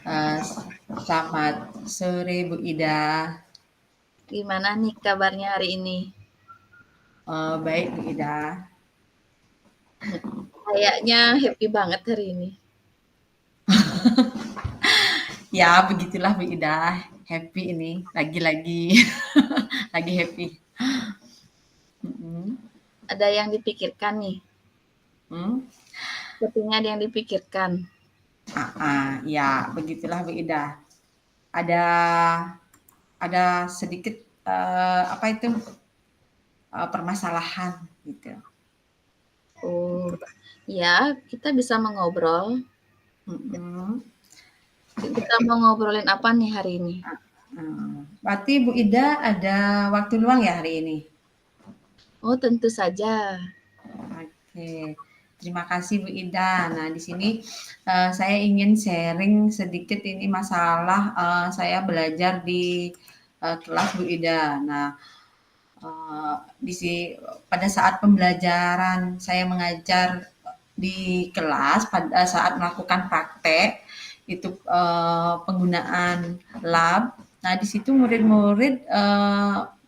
Eh, Selamat sore Bu Ida. Gimana nih kabarnya hari ini? Baik Bu Ida. Kayaknya happy banget hari ini. Ya begitulah Bu Ida. Happy ini, lagi-lagi lagi happy. Mm-mm. Ada yang dipikirkan nih. Hmm? Sepertinya ada yang dipikirkan. Ya begitulah Bu Ida. Ada sedikit apa itu permasalahan gitu. Oh, ya, kita bisa mengobrol. Mm-mm. Kita mau ngobrolin apa nih hari ini? Berarti Bu Ida ada waktu luang ya hari ini? Oh, tentu saja. Oke, terima kasih Bu Ida. Nah, di sini saya ingin sharing sedikit ini masalah saya belajar di kelas Bu Ida. Nah, di pada saat pembelajaran saya mengajar di kelas pada saat melakukan praktek itu penggunaan lab. Nah, di situ murid-murid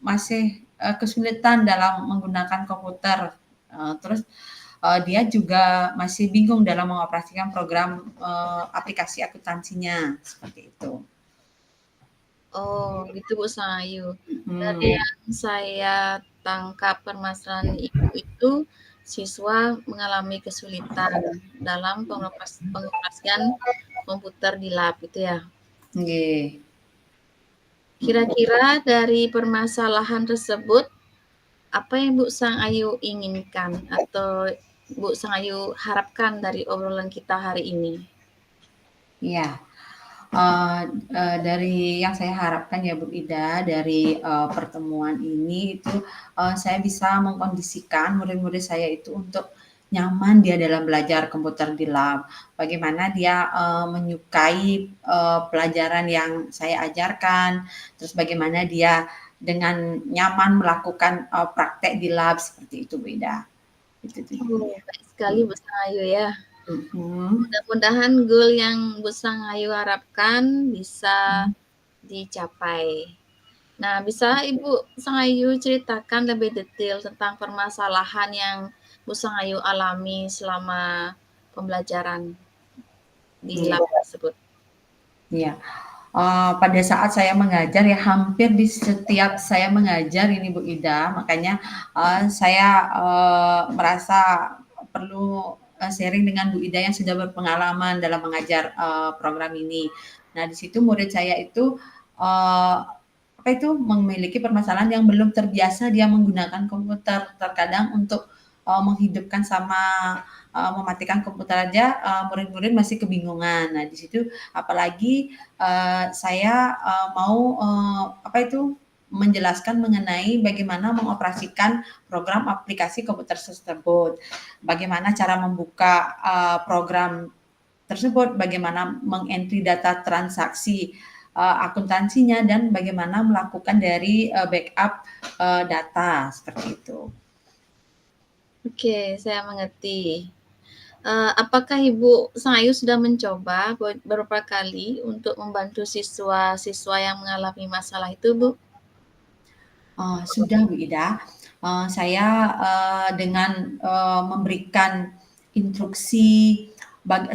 masih kesulitan dalam menggunakan komputer. Terus dia juga masih bingung dalam mengoperasikan program aplikasi akuntansinya seperti itu. Oh, gitu Bu Sangayu. Dari Hmm. yang saya tangkap permasalahan Ibu itu, siswa mengalami kesulitan dalam pengoperasian komputer di lab itu ya. Nggih. Kira-kira dari permasalahan tersebut, apa yang Bu Sang Ayu inginkan atau Bu Sang Ayu harapkan dari obrolan kita hari ini? Iya. Dari yang saya harapkan ya Bu Ida, dari pertemuan ini itu saya bisa mengkondisikan murid-murid saya itu untuk nyaman dia dalam belajar komputer di lab. Bagaimana dia menyukai pelajaran yang saya ajarkan, terus bagaimana dia dengan nyaman melakukan praktek di lab seperti itu Bu Ida. Itu Oh, tujuannya. baik sekali Bu Sang Ayu ya. Mhm. Mudah-mudahan goal yang Bu Sang Ayu harapkan bisa dicapai. Nah, bisa Ibu Sangayu ceritakan lebih detail tentang permasalahan yang Bu Sangayu alami selama pembelajaran di Iya. lab tersebut? Iya. Pada saat saya mengajar ya hampir di setiap saya mengajar ini Bu Ida, makanya saya merasa perlu sharing dengan Bu Ida yang sudah berpengalaman dalam mengajar program ini. Nah, di situ murid saya itu uh, apa itu memiliki permasalahan yang belum terbiasa dia menggunakan komputer. Terkadang untuk menghidupkan sama mematikan komputer aja murid-murid masih kebingungan. Nah, di situ apalagi saya mau apa itu menjelaskan mengenai bagaimana mengoperasikan program aplikasi komputer tersebut, bagaimana cara membuka program tersebut, bagaimana mengentry data transaksi akuntansinya dan bagaimana melakukan dari backup data seperti itu. Oke, saya mengerti. Apakah Ibu Sangayu sudah mencoba beberapa kali untuk membantu siswa-siswa yang mengalami masalah itu, Bu? Sudah Bu Ida, saya dengan memberikan instruksi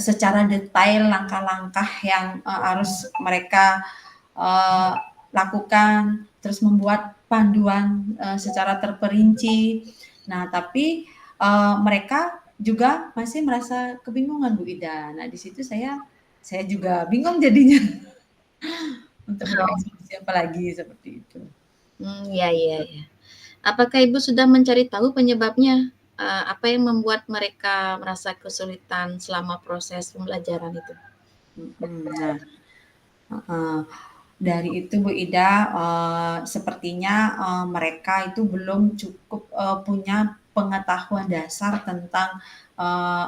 secara detail langkah-langkah yang harus mereka uh, lakukan, terus membuat panduan secara terperinci. Nah, tapi mereka juga masih merasa kebingungan Bu Ida. Nah, di situ saya juga bingung jadinya untuk memberikan solusi apa lagi seperti itu. Ya, ya, ya. Apakah Ibu sudah mencari tahu penyebabnya? Apa yang membuat mereka merasa kesulitan selama proses pembelajaran itu? Nah, dari itu Bu Ida, sepertinya mereka itu belum cukup punya pengetahuan dasar tentang eee,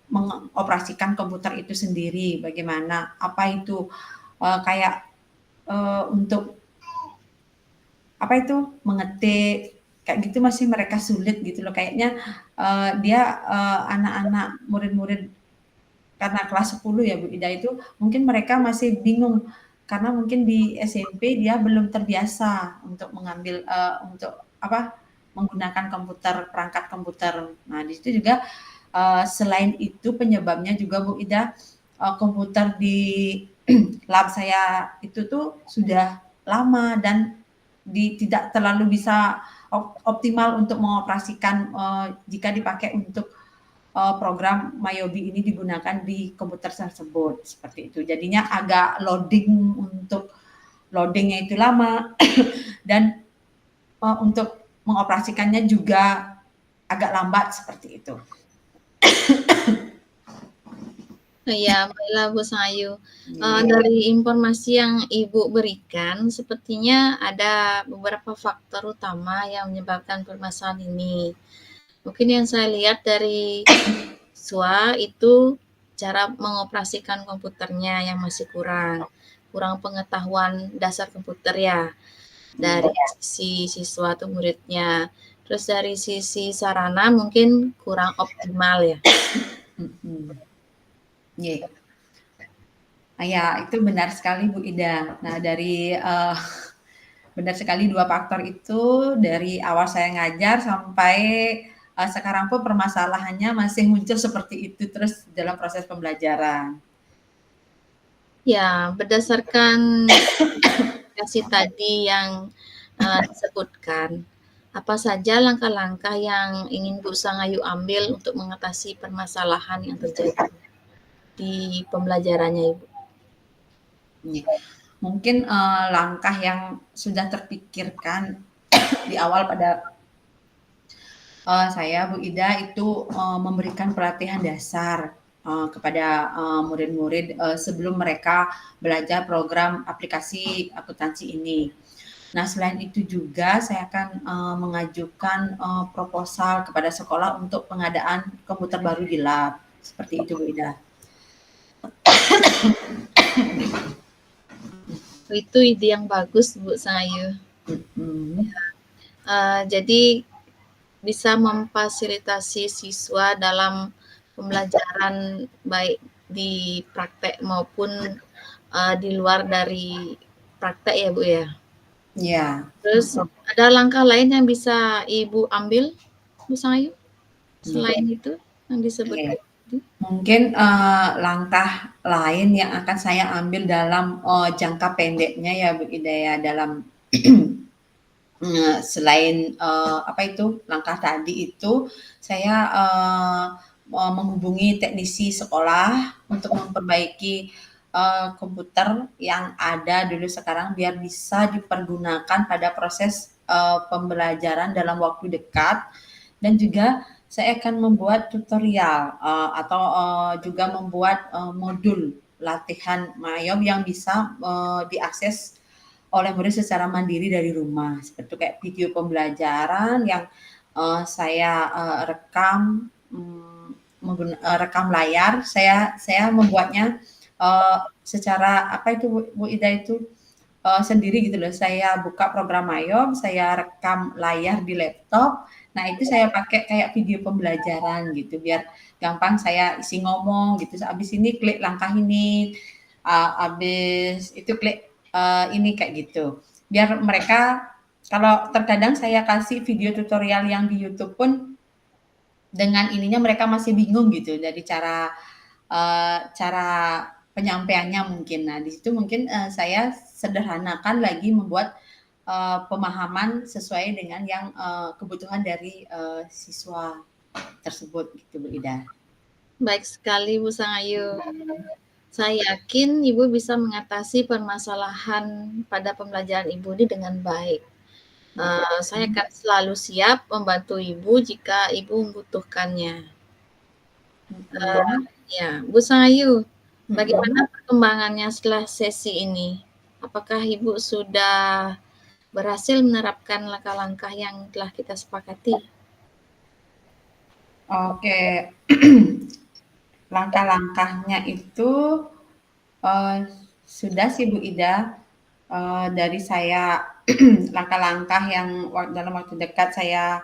mengoperasikan komputer itu sendiri. Bagaimana, apa itu kayak untuk apa itu mengetik kayak gitu masih mereka sulit gitu loh. Kayaknya dia anak-anak murid-murid karena kelas 10 ya Bu Ida itu mungkin mereka masih bingung karena mungkin di SMP dia belum terbiasa untuk mengambil untuk apa menggunakan komputer, perangkat komputer. Nah, di situ juga selain itu penyebabnya juga Bu Ida komputer di lab saya itu tuh sudah lama dan tidak terlalu bisa optimal untuk mengoperasikan jika dipakai untuk program Mayobi ini digunakan di komputer tersebut seperti itu. Jadinya agak loadingnya itu lama dan untuk mengoperasikannya juga agak lambat seperti itu. Ya, baiklah Bu Sangayu. Iya. Dari informasi yang Ibu berikan, sepertinya ada beberapa faktor utama yang menyebabkan permasalahan ini. Mungkin yang saya lihat dari siswa itu cara mengoperasikan komputernya yang masih kurang pengetahuan dasar komputer ya, dari sisi siswa atau muridnya. Terus dari sisi sarana mungkin kurang optimal ya. Yeah. Ya, itu benar sekali Bu Ida. Nah, dari benar sekali 2 faktor itu dari awal saya ngajar sampai sekarang pun permasalahannya masih muncul seperti itu terus dalam proses pembelajaran. Ya, berdasarkan kasih tadi yang disebutkan, apa saja langkah-langkah yang ingin Bu Sangayu ambil untuk mengatasi permasalahan yang terjadi di pembelajarannya Ibu? Mungkin langkah yang sudah terpikirkan di awal pada saya Bu Ida itu memberikan pelatihan dasar kepada murid-murid sebelum mereka belajar program aplikasi akuntansi ini. Nah, selain itu juga saya akan mengajukan proposal kepada sekolah untuk pengadaan komputer baru di lab. Seperti itu Bu Ida. Itu ide yang bagus Bu Sangayu. Jadi bisa memfasilitasi siswa dalam pembelajaran baik di praktek maupun di luar dari praktek ya Bu ya. Iya. Terus ada langkah lain yang bisa Ibu ambil Bu Sangayu selain itu yang disebutkan? Mungkin langkah lain yang akan saya ambil dalam jangka pendeknya ya Bu Ida ya dalam selain apa itu langkah tadi itu saya menghubungi teknisi sekolah untuk memperbaiki komputer yang ada dulu sekarang biar bisa dipergunakan pada proses pembelajaran dalam waktu dekat dan juga saya akan membuat tutorial atau juga membuat modul latihan Mayob yang bisa diakses oleh murid secara mandiri dari rumah. Seperti kayak video pembelajaran yang saya rekam rekam layar. Saya membuatnya secara apa itu Bu Ida itu sendiri gitu loh. Saya buka program Mayob, saya rekam layar di laptop. Nah, itu saya pakai kayak video pembelajaran gitu biar gampang saya isi ngomong gitu. Habis ini klik langkah ini, habis itu klik ini kayak gitu. Biar mereka kalau terkadang saya kasih video tutorial yang di YouTube pun dengan ininya mereka masih bingung gitu dari cara penyampaiannya mungkin. Nah, di situ mungkin saya sederhanakan lagi membuat pemahaman sesuai dengan yang kebutuhan dari siswa tersebut gitu Bu Ida. Baik sekali Bu Sangayu. Saya yakin Ibu bisa mengatasi permasalahan pada pembelajaran Ibu ini dengan baik. Saya akan selalu siap membantu Ibu jika Ibu membutuhkannya. Ya, Bu Sangayu, bagaimana perkembangannya setelah sesi ini? Apakah Ibu sudah berhasil menerapkan langkah-langkah yang telah kita sepakati? Oke, langkah-langkahnya itu sudah sih Bu Ida. Dari saya langkah-langkah yang dalam waktu dekat saya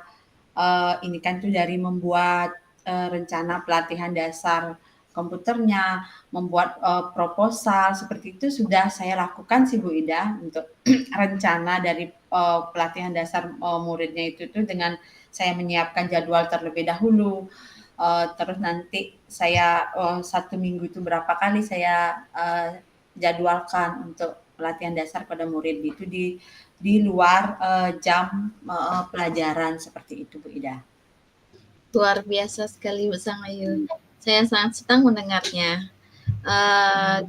ini kan tuh dari membuat rencana pelatihan dasar komputernya, membuat proposal seperti itu sudah saya lakukan sih Bu Ida untuk rencana dari pelatihan dasar muridnya itu tuh dengan saya menyiapkan jadwal terlebih dahulu. Terus nanti saya 1 minggu itu berapa kali saya jadwalkan untuk pelatihan dasar pada murid itu di luar jam pelajaran seperti itu Bu Ida. Luar biasa sekali Bu Sangayu. Saya sangat senang mendengarnya.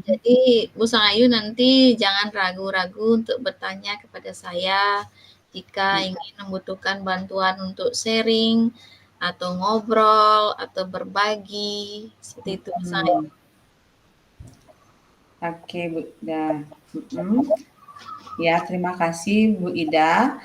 Jadi Bu Sangayu nanti jangan ragu-ragu untuk bertanya kepada saya jika ingin membutuhkan bantuan untuk sharing atau ngobrol atau berbagi seperti itu Bu Sangayu. Oke Bu Ida. Ya, terima kasih Bu Ida.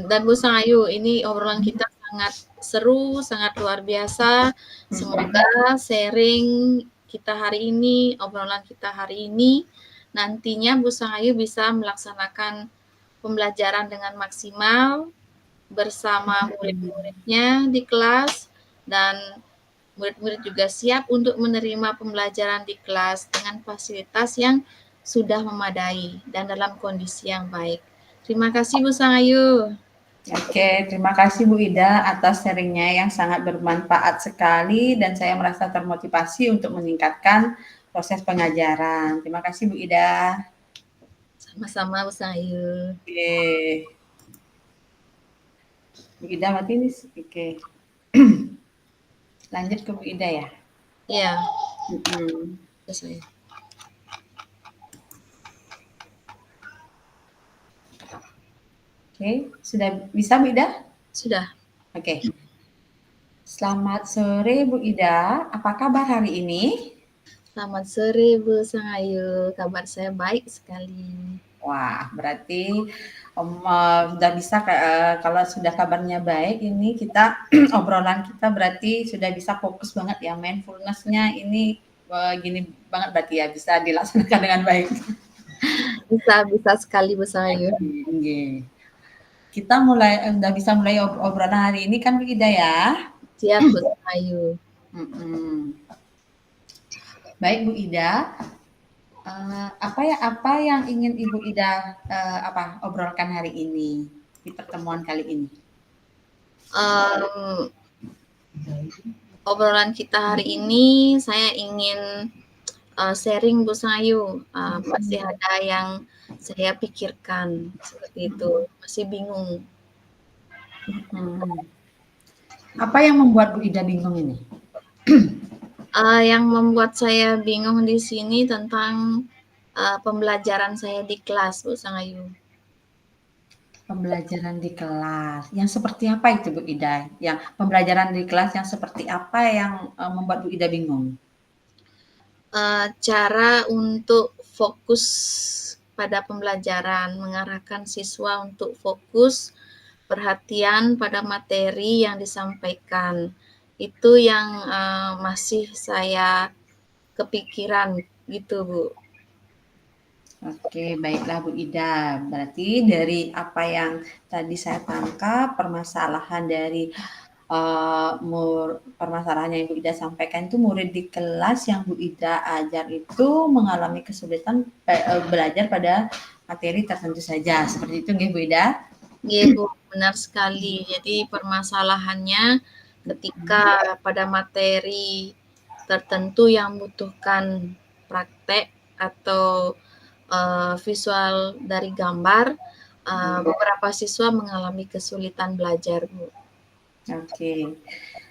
Dan Bu Sangayu, ini obrolan kita sangat seru, sangat luar biasa. Semoga sharing kita hari ini, obrolan kita hari ini, nantinya Bu Sangayu bisa melaksanakan pembelajaran dengan maksimal bersama murid-muridnya di kelas, dan murid-murid juga siap untuk menerima pembelajaran di kelas dengan fasilitas yang sudah memadai dan dalam kondisi yang baik. Terima kasih Bu Sangayu. Oke, terima kasih Bu Ida atas sharingnya yang sangat bermanfaat sekali dan saya merasa termotivasi untuk meningkatkan proses pengajaran. Terima kasih Bu Ida. Sama-sama Bu Sangayu. Oke. Bu Ida mati nih. Oke. Lanjut ke Bu Ida ya. Iya. Mm-mm. Saya. Oke, sudah bisa Bu Ida? Sudah. Oke. Selamat sore Bu Ida, apa kabar hari ini? Selamat sore Bu Sangayu, kabar saya baik sekali. Wah, berarti udah bisa kalau sudah kabarnya baik ini kita obrolan kita berarti sudah bisa fokus banget ya, mindfulness-nya ini gini banget berarti ya bisa dilaksanakan dengan baik. Bisa sekali Bu Sangayu. Oke. Kita udah bisa mulai obrolan hari ini kan Bu Ida ya? Siap Bu Sangayu. Baik Bu Ida, apa yang ingin Ibu Ida obrolkan hari ini di pertemuan kali ini? Obrolan kita hari ini saya ingin sharing Bu Sangayu. Masih ada yang saya pikirkan seperti itu, masih bingung. Apa yang membuat Bu Ida bingung ini? Yang membuat saya bingung di sini tentang pembelajaran saya di kelas Bu Sangayu. Pembelajaran di kelas. Yang seperti apa itu Bu Ida? Yang pembelajaran di kelas yang seperti apa yang membuat Bu Ida bingung? Cara untuk fokus pada pembelajaran, mengarahkan siswa untuk fokus perhatian pada materi yang disampaikan. Itu yang masih saya kepikiran gitu Bu. Oke, baiklah Bu Ida. Berarti dari apa yang tadi saya tangkap, permasalahan dari permasalahan yang Ibu Ida sampaikan itu murid di kelas yang Bu Ida ajar itu mengalami kesulitan belajar pada materi tertentu saja. Seperti itu nggih Bu Ida? Iya Bu, benar sekali. Jadi permasalahannya ketika pada materi tertentu yang membutuhkan praktek atau visual dari gambar, beberapa siswa mengalami kesulitan belajar Bu. Oke.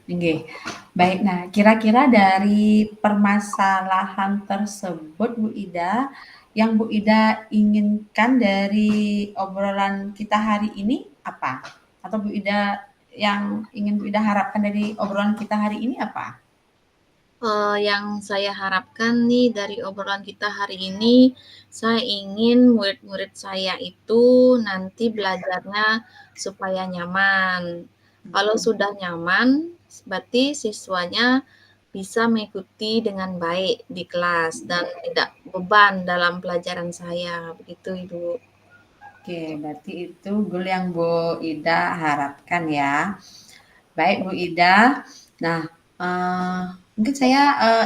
Nggih. Baik, nah kira-kira dari permasalahan tersebut Bu Ida, yang Bu Ida inginkan dari obrolan kita hari ini apa? Atau Bu Ida yang ingin Bu Ida harapkan dari obrolan kita hari ini apa? Yang saya harapkan nih dari obrolan kita hari ini, saya ingin murid-murid saya itu nanti belajarnya supaya nyaman. Kalau sudah nyaman, berarti siswanya bisa mengikuti dengan baik di kelas dan tidak beban dalam pelajaran saya. Begitu Ibu. Oke, berarti itu goal yang Bu Ida harapkan ya. Baik Bu Ida. Nah, Eee, Mungkin saya,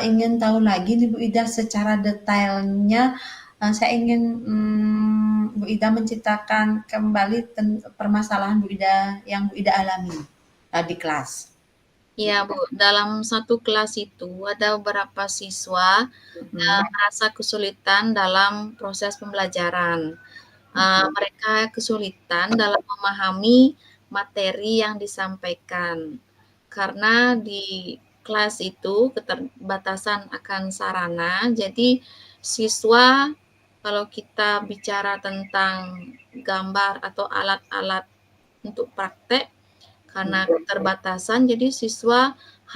ingin tahu lagi nih Bu Ida secara detailnya, saya ingin, Bu Ida menceritakan kembali permasalahan Bu Ida yang Bu Ida alami, di kelas. Iya, Bu, dalam satu kelas itu ada beberapa siswa Mhm, merasa kesulitan dalam proses pembelajaran. mhm, Mereka kesulitan dalam memahami materi yang disampaikan. Karena di kelas itu keterbatasan akan sarana, jadi siswa kalau kita bicara tentang gambar atau alat-alat untuk praktek, karena mhm. keterbatasan, jadi siswa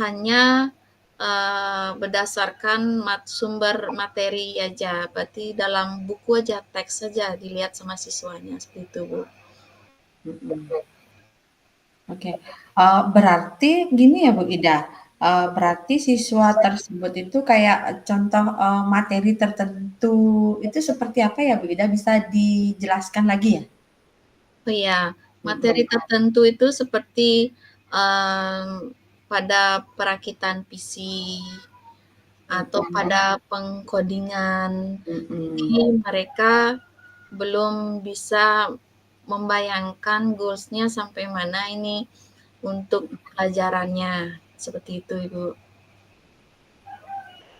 hanya berdasarkan sumber materi aja, berarti dalam buku aja, teks saja dilihat sama siswanya, seperti itu, Bu. Mhm. Oke, berarti gini ya Bu Ida, berarti siswa tersebut itu kayak contoh, materi tertentu itu seperti apa ya Bu Ida, bisa dijelaskan lagi ya? Oh iya, materi Mhm, tertentu itu seperti um, pada perakitan PC atau mhm, pada pengkodingan. Jadi mhm. mereka belum bisa membayangkan goals-nya sampai mana ini untuk pelajarannya. Seperti itu, Ibu.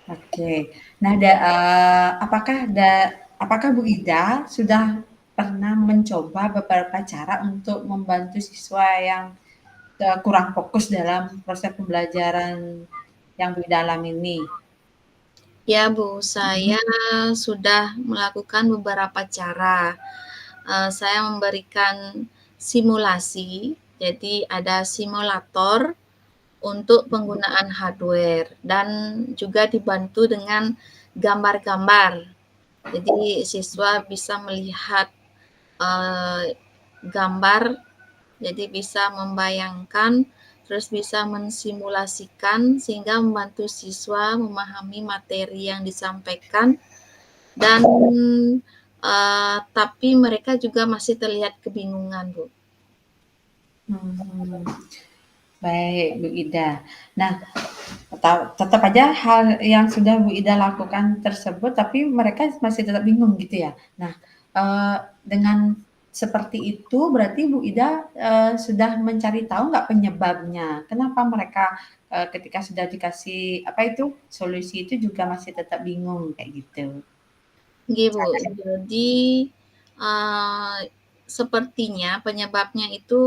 Oke. Nah, apakah Bu Ida sudah pernah mencoba beberapa cara untuk membantu siswa yang, kurang fokus dalam proses pembelajaran yang Bu Ida alami ini? Ya, Bu, Mhm, saya sudah melakukan beberapa cara. Saya memberikan simulasi, jadi ada simulator untuk penggunaan hardware dan juga dibantu dengan gambar-gambar. Jadi siswa bisa melihat uh, gambar, jadi bisa membayangkan, terus bisa mensimulasikan sehingga membantu siswa memahami materi yang disampaikan dan tapi mereka juga masih terlihat kebingungan, Bu. mhm. Baik, Bu Ida. Nah, tetap aja hal yang sudah Bu Ida lakukan tersebut, tapi mereka masih tetap bingung gitu ya. Nah, dengan seperti itu berarti Bu Ida, sudah mencari tahu nggak penyebabnya? Kenapa mereka, ketika sudah dikasih apa itu, solusi itu juga masih tetap bingung kayak gitu? Nggih, Bu. Jadi, eee, sepertinya penyebabnya itu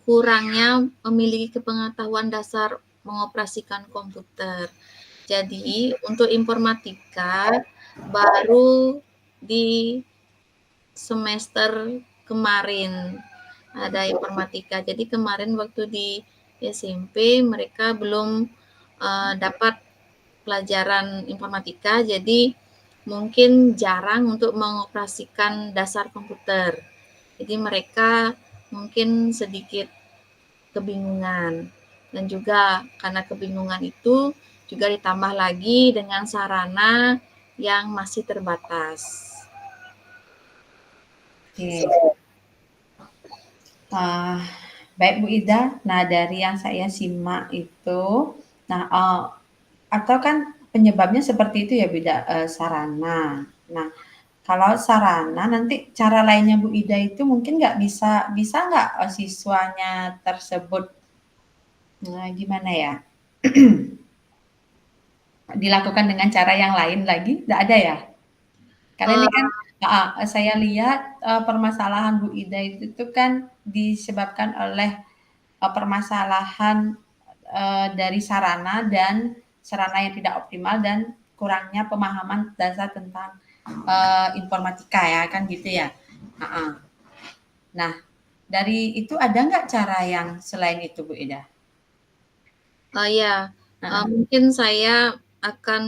kurangnya memiliki kepengetahuan dasar mengoperasikan komputer. Jadi, untuk informatika baru di semester kemarin ada informatika. Jadi kemarin waktu di SMP mereka belum, dapat pelajaran informatika, jadi mungkin jarang untuk mengoperasikan dasar komputer. Jadi mereka mungkin sedikit kebingungan dan juga karena kebingungan itu juga ditambah lagi dengan sarana yang masih terbatas. Oke, ah, baik Bu Ida. Nah, dari yang saya simak itu, nah, atau kan penyebabnya seperti itu ya beda, sarana. Nah, kalau sarana nanti cara lainnya Bu Ida itu mungkin nggak bisa bisa nggak, siswanya tersebut, gimana ya, dilakukan dengan cara yang lain lagi, nggak ada ya? Karena ini kan Uh, heeh, saya lihat, permasalahan Bu Ida itu kan disebabkan oleh, permasalahan, dari sarana dan sarana yang tidak optimal dan kurangnya pemahaman dasar tentang, informatika ya, kan gitu ya? Heeh. Nah, dari itu ada nggak cara yang selain itu, Bu Ida? ya, Heeh, mungkin saya akan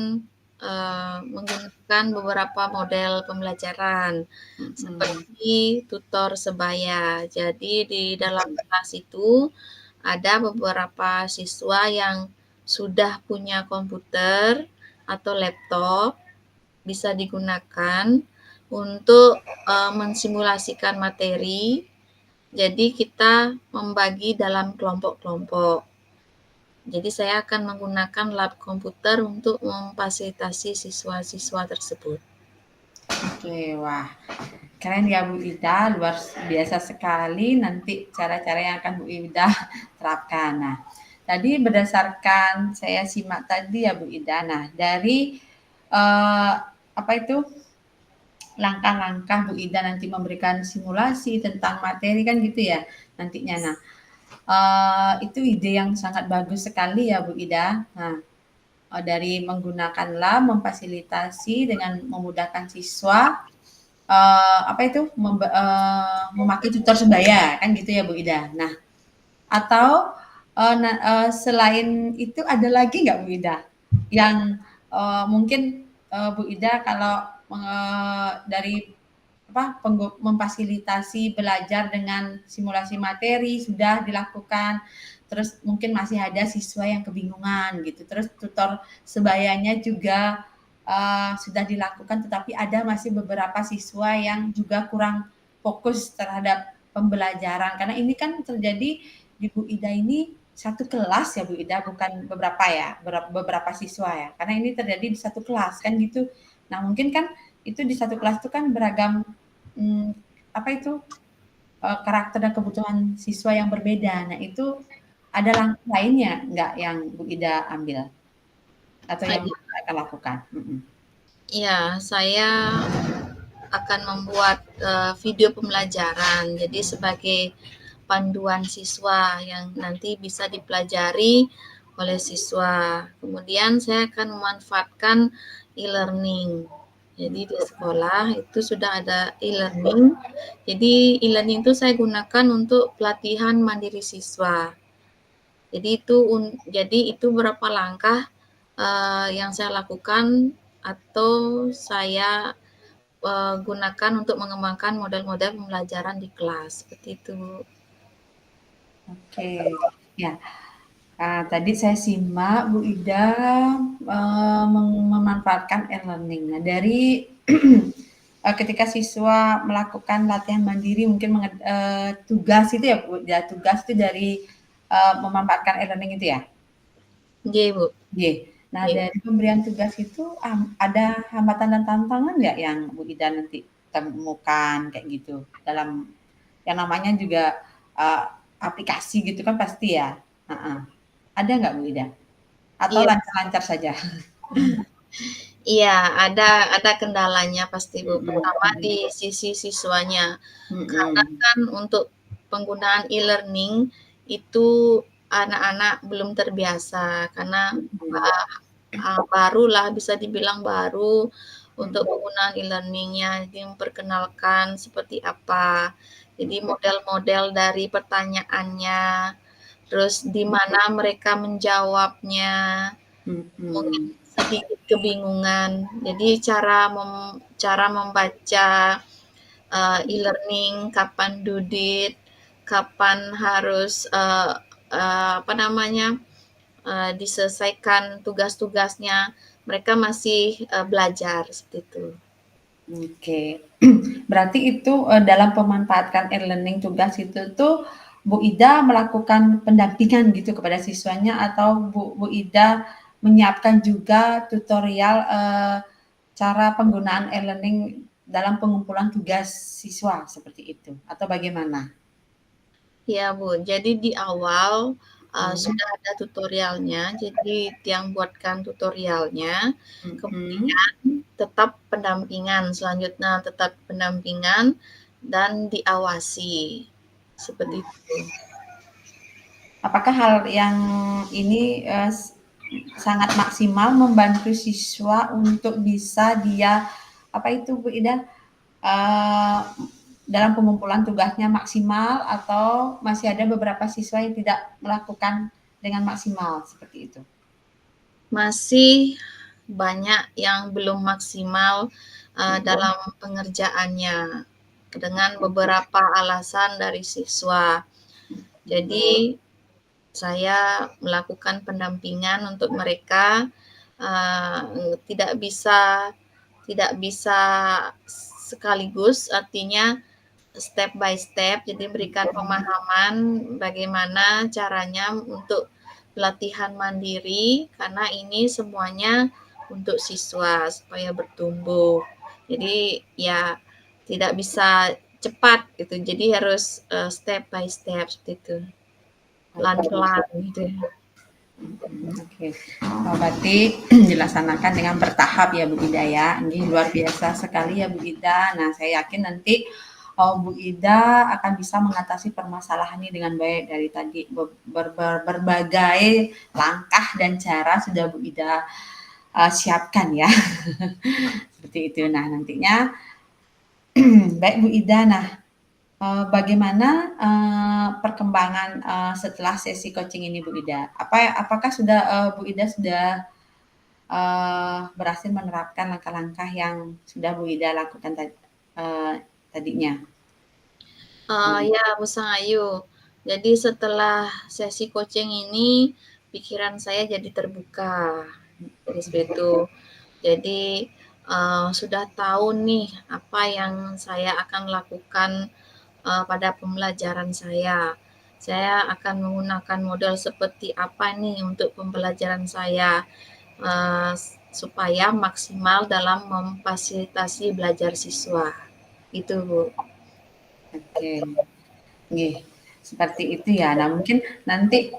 menggunakan beberapa model pembelajaran mhm, seperti tutor sebaya. Jadi di dalam mhm, kelas itu ada beberapa siswa yang sudah punya komputer atau laptop bisa digunakan untuk mensimulasikan materi. Jadi kita membagi dalam kelompok-kelompok. Jadi saya akan menggunakan lab komputer untuk memfasilitasi siswa-siswa tersebut. Oke, wah keren ya Bu Ida, luar biasa sekali nanti cara-cara yang akan Bu Ida terapkan. Nah, tadi berdasarkan saya simak tadi ya Bu Ida, nah dari apa itu langkah-langkah Bu Ida nanti memberikan simulasi tentang materi kan gitu ya nantinya. Nah, itu ide yang sangat bagus sekali ya Bu Ida. Nah, dari menggunakan lab memfasilitasi dengan memudahkan siswa apa itu memakai tutor sebaya kan gitu ya Bu Ida. Nah, atau selain itu ada lagi nggak Bu Ida yang mungkin Bu Ida kalau dari apa memfasilitasi belajar dengan simulasi materi sudah dilakukan, terus mungkin masih ada siswa yang kebingungan gitu, terus tutor sebayanya juga sudah dilakukan, tetapi ada masih beberapa siswa yang juga kurang fokus terhadap pembelajaran karena ini kan terjadi di Bu Ida ini satu kelas ya Bu Ida, bukan beberapa ya, beberapa siswa ya, karena ini terjadi di satu kelas kan gitu. Nah mungkin kan itu di satu kelas itu kan beragam apa itu karakter dan kebutuhan siswa yang berbeda. Nah itu ada langkah lainnya nggak yang Bu Ida ambil atau yang Bu Ida akan lakukan? Ya, saya akan membuat video pembelajaran. Jadi sebagai panduan siswa yang nanti bisa dipelajari oleh siswa. Kemudian saya akan memanfaatkan e-learning. Jadi di sekolah itu sudah ada e-learning. Jadi e-learning itu saya gunakan untuk pelatihan mandiri siswa. Jadi itu berapa langkah yang saya lakukan atau saya gunakan untuk mengembangkan model-model pembelajaran di kelas seperti itu. Oke, ya. Nah, tadi saya simak Bu Ida memanfaatkan e-learning. Nah, dari ketika siswa melakukan latihan mandiri mungkin tugas itu ya Bu, ya tugas itu dari memanfaatkan e-learning itu ya. Oke, Bu. Oke. Nah, Oke. dari pemberian tugas itu ada hambatan dan tantangan nggak yang Bu Ida nanti temukan kayak gitu dalam yang namanya juga aplikasi gitu kan pasti ya. Ada nggak Bu Ida? Atau Iya, lancar-lancar saja? iya, ada kendalanya pasti, Bu. Mhm, Pertama di mhm, sisi siswanya. Karena mhm, kan untuk penggunaan e-learning itu anak-anak belum terbiasa karena mhm, barulah bisa dibilang baru untuk mhm, penggunaan e-learning-nya, jadi memperkenalkan seperti apa. Jadi model-model dari pertanyaannya, terus di mana mereka menjawabnya, mungkin mhm. sedikit kebingungan. Jadi cara membaca e-learning, kapan due date, kapan harus apa namanya diselesaikan tugas-tugasnya, mereka masih belajar seperti itu. Oke. Berarti itu, dalam pemanfaatkan e-learning tugas itu tuh, Bu Ida melakukan pendampingan gitu kepada siswanya atau Bu Ida menyiapkan juga tutorial, cara penggunaan e-learning dalam pengumpulan tugas siswa seperti itu atau bagaimana? Ya Bu, jadi di awal Mhm, sudah ada tutorialnya, jadi yang buatkan tutorialnya, mhm. kemudian tetap pendampingan dan diawasi, seperti itu. Apakah hal yang ini, sangat maksimal membantu siswa untuk bisa dia, apa itu Bu Ida, eee, dalam pengumpulan tugasnya maksimal atau masih ada beberapa siswa yang tidak melakukan dengan maksimal, seperti itu? Masih banyak yang belum maksimal Mhm, dalam pengerjaannya dengan beberapa alasan dari siswa. Jadi saya melakukan pendampingan untuk mereka tidak bisa sekaligus, artinya step by step. Jadi berikan pemahaman bagaimana caranya untuk pelatihan mandiri karena ini semuanya untuk siswa supaya bertumbuh. Jadi ya tidak bisa cepat gitu. Jadi harus step by step seperti itu. Pelan-pelan gitu. Oke. Berarti dilaksanakan dengan bertahap ya Bu Ida ya. Ini luar biasa sekali ya Bu Ida. Nah, saya yakin nanti Bu Ida akan bisa mengatasi permasalahan ini dengan baik dari tadi berbagai langkah dan cara sudah Bu Ida siapkan ya. Seperti itu. Nah, nantinya baik Bu Ida. Nah, bagaimana perkembangan setelah sesi coaching ini Bu Ida? Apakah sudah Bu Ida sudah berhasil menerapkan langkah-langkah yang sudah Bu Ida lakukan tadinya? Ya, Bu Sangayu. Jadi setelah sesi coaching ini, pikiran saya jadi terbuka. Jadi seperti itu. Jadi sudah tahu nih apa yang saya akan lakukan pada pembelajaran saya. Saya akan menggunakan model seperti apa nih untuk pembelajaran saya supaya maksimal dalam memfasilitasi belajar siswa. Itu, Bu. Oke. Nggih, seperti itu ya. Nah, mungkin nanti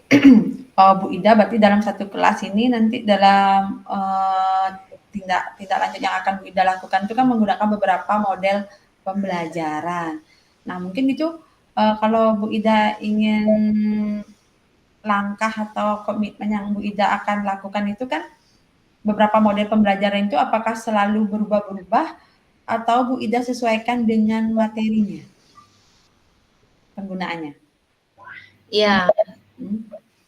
Bu Ida berarti dalam satu kelas ini nanti dalam tindak lanjut yang akan Bu Ida lakukan itu kan menggunakan beberapa model pembelajaran. Nah, mungkin itu kalau Bu Ida ingin langkah atau komitmen yang Bu Ida akan lakukan itu kan beberapa model pembelajaran itu apakah selalu berubah-berubah atau Bu Ida sesuaikan dengan materinya penggunaannya? Ya, Hmm.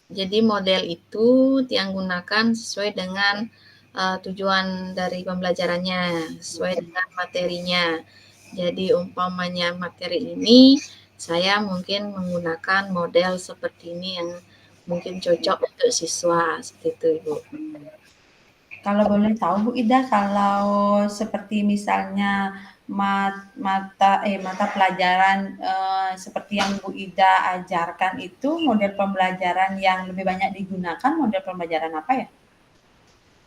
jadi model itu yang gunakan sesuai dengan tujuan dari pembelajarannya, sesuai dengan materinya. Jadi umpamanya materi ini, saya mungkin menggunakan model seperti ini yang mungkin cocok untuk siswa, seperti itu, Ibu. Kalau boleh tahu Bu Ida, kalau seperti misalnya mata pelajaran seperti yang Bu Ida ajarkan itu model pembelajaran yang lebih banyak digunakan model pembelajaran apa ya?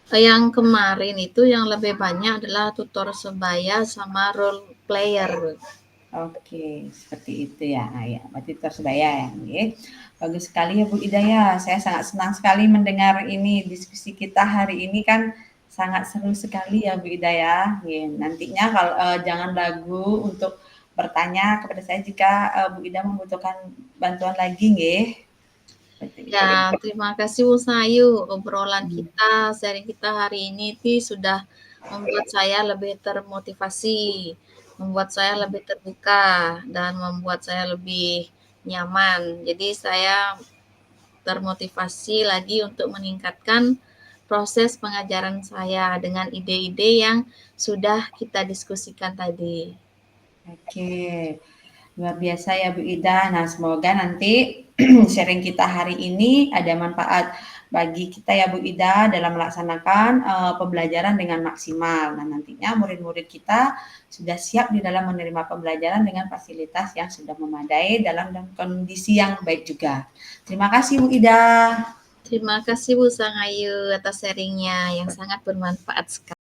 Yang kemarin itu yang lebih banyak adalah tutor sebaya sama role player. Oke, seperti itu ya. Nah, ya, berarti tersebaya ya. Oke. Bagus sekali ya Bu Ida ya. Saya sangat senang sekali mendengar ini diskusi kita hari ini kan sangat seru sekali ya Bu Ida ya. Oke, nantinya kalau jangan ragu untuk bertanya kepada saya jika Bu Ida membutuhkan bantuan lagi nggih. Seperti itu. Ya, terima kasih Bu Sayu. Obrolan kita, sharing kita hari ini sudah membuat saya lebih termotivasi, membuat saya lebih terbuka, dan membuat saya lebih nyaman. Jadi saya termotivasi lagi untuk meningkatkan proses pengajaran saya dengan ide-ide yang sudah kita diskusikan tadi. Oke. Luar biasa ya Bu Ida. Nah, semoga nanti sharing kita hari ini ada manfaat bagi kita ya Bu Ida dalam melaksanakan pembelajaran dengan maksimal. Nah, nantinya murid-murid kita sudah siap di dalam menerima pembelajaran dengan fasilitas yang sudah memadai dalam kondisi yang baik juga. Terima kasih Bu Ida. Terima kasih Bu Sangayu atas sharingnya yang sangat bermanfaat sekali.